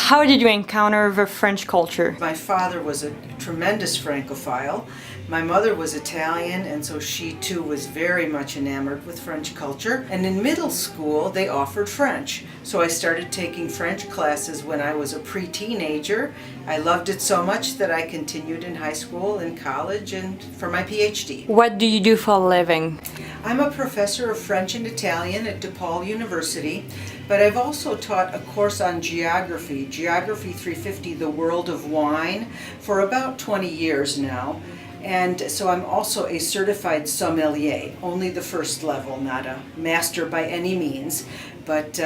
how did you encounter the French culture? My father was a tremendous Francophile. My mother was Italian, and so she too was very much enamored with French culture. And in middle school, they offered French. So I started taking French classes when I was a pre-teenager. I loved it so much that I continued in high school and college and for my PhD. What do you do for a living? I'm a professor of French and Italian at DePaul University, but I've also taught a course on Geography 350, The World of Wine, for about 20 years now. And so I'm also a certified sommelier, only the first level, not a master by any means. But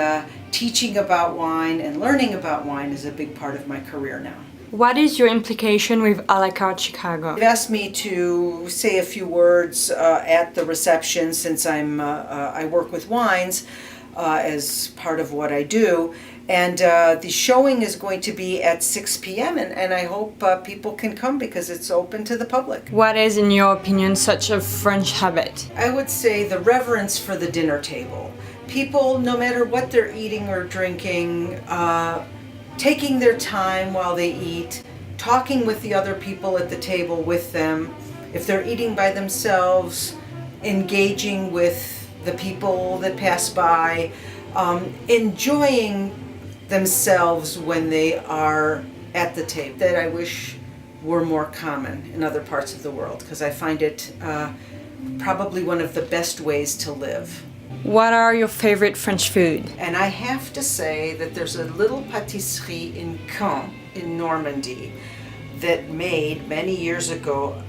teaching about wine and learning about wine is a big part of my career now. What is your implication with a la carte Chicago? They've asked me to say a few words at the reception since I work with wines as part of what I do. And the showing is going to be at 6 p.m. and I hope people can come because it's open to the public. What is, in your opinion, such a French habit? I would say the reverence for the dinner table. People, no matter what they're eating or drinking, taking their time while they eat, talking with the other people at the table with them. If they're eating by themselves, engaging with the people that pass by, enjoying themselves when they are at the table. That I wish were more common in other parts of the world because I find it probably one of the best ways to live. What are your favorite French food? And I have to say that there's a little pâtisserie in Caen, in Normandy, that made many years ago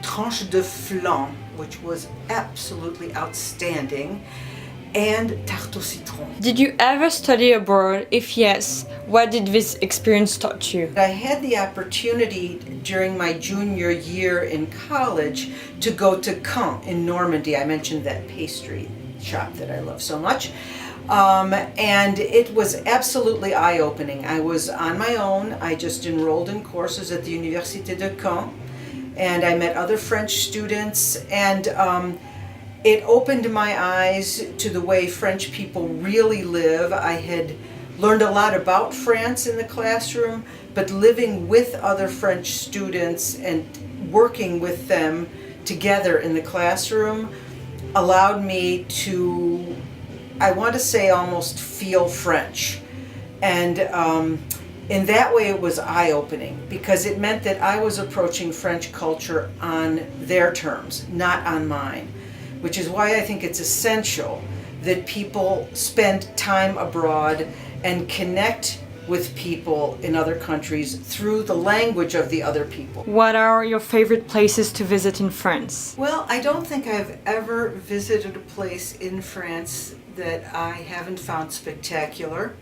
tranche de flan, which was absolutely outstanding, and tarte au citron. Did you ever study abroad? If yes, what did this experience taught you? I had the opportunity during my junior year in college to go to Caen in Normandy. I mentioned that pastry shop that I love so much. And it was absolutely eye-opening. I was on my own. I just enrolled in courses at the Université de Caen, and I met other French students, and it opened my eyes to the way French people really live. I had learned a lot about France in the classroom, but living with other French students and working with them together in the classroom allowed me to, I want to say, almost feel French. And in that way it was eye-opening because it meant that I was approaching French culture on their terms, not on mine. Which is why I think it's essential that people spend time abroad and connect with people in other countries through the language of the other people. What are your favorite places to visit in France? Well, I don't think I've ever visited a place in France that I haven't found spectacular.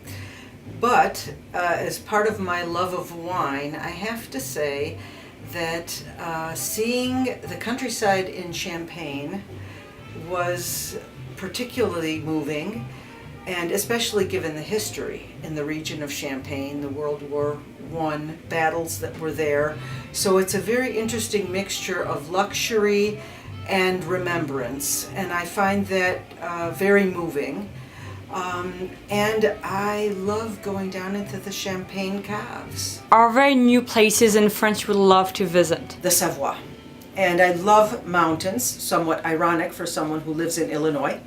But as part of my love of wine, I have to say that seeing the countryside in Champagne was particularly moving, and especially given the history in the region of Champagne, the World War I battles that were there. So it's a very interesting mixture of luxury and remembrance, and I find that very moving. And I love going down into the Champagne caves. Are there new places in France you would love to visit? The Savoie. And I love mountains, somewhat ironic for someone who lives in Illinois,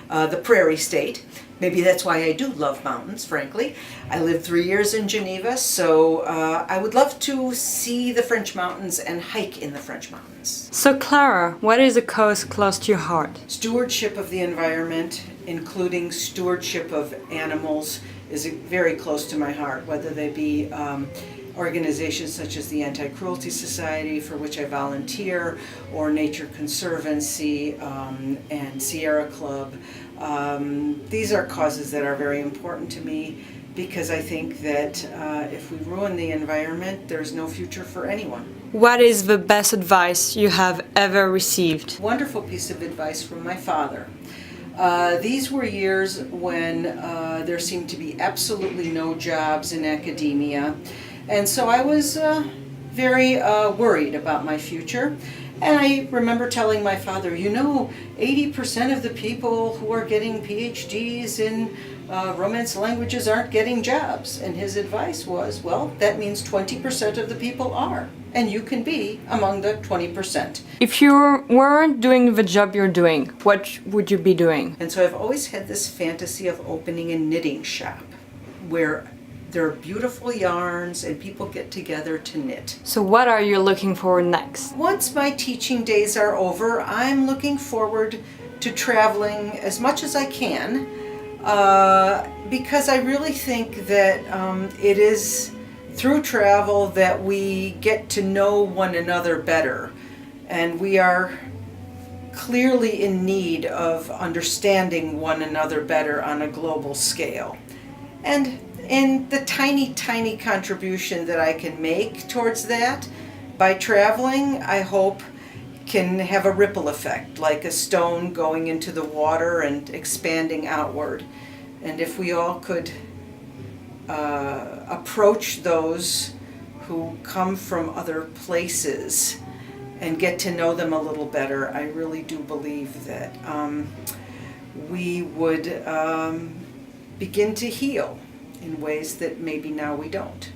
the prairie state. Maybe that's why I do love mountains, frankly. I lived 3 years in Geneva, so I would love to see the French mountains and hike in the French mountains. So Clara, what is a cause close to your heart? Stewardship of the environment, including stewardship of animals, is very close to my heart, whether they be organizations such as the Anti-Cruelty Society, for which I volunteer, or Nature Conservancy and Sierra Club. These are causes that are very important to me because I think that if we ruin the environment, there's no future for anyone. What is the best advice you have ever received? Wonderful piece of advice from my father. These were years when there seemed to be absolutely no jobs in academia. And so I was very worried about my future. And I remember telling my father, 80% of the people who are getting PhDs in Romance languages aren't getting jobs. And his advice was, well, that means 20% of the people are. And you can be among the 20%. If you weren't doing the job you're doing, what would you be doing? And so I've always had this fantasy of opening a knitting shop where there are beautiful yarns and people get together to knit. So what are you looking for next? Once my teaching days are over, I'm looking forward to traveling as much as I can because I really think that it is through travel that we get to know one another better, and we are clearly in need of understanding one another better on a global scale. And the tiny, tiny contribution that I can make towards that by traveling, I hope can have a ripple effect, like a stone going into the water and expanding outward. And if we all could approach those who come from other places and get to know them a little better, I really do believe that we would begin to heal in ways that maybe now we don't.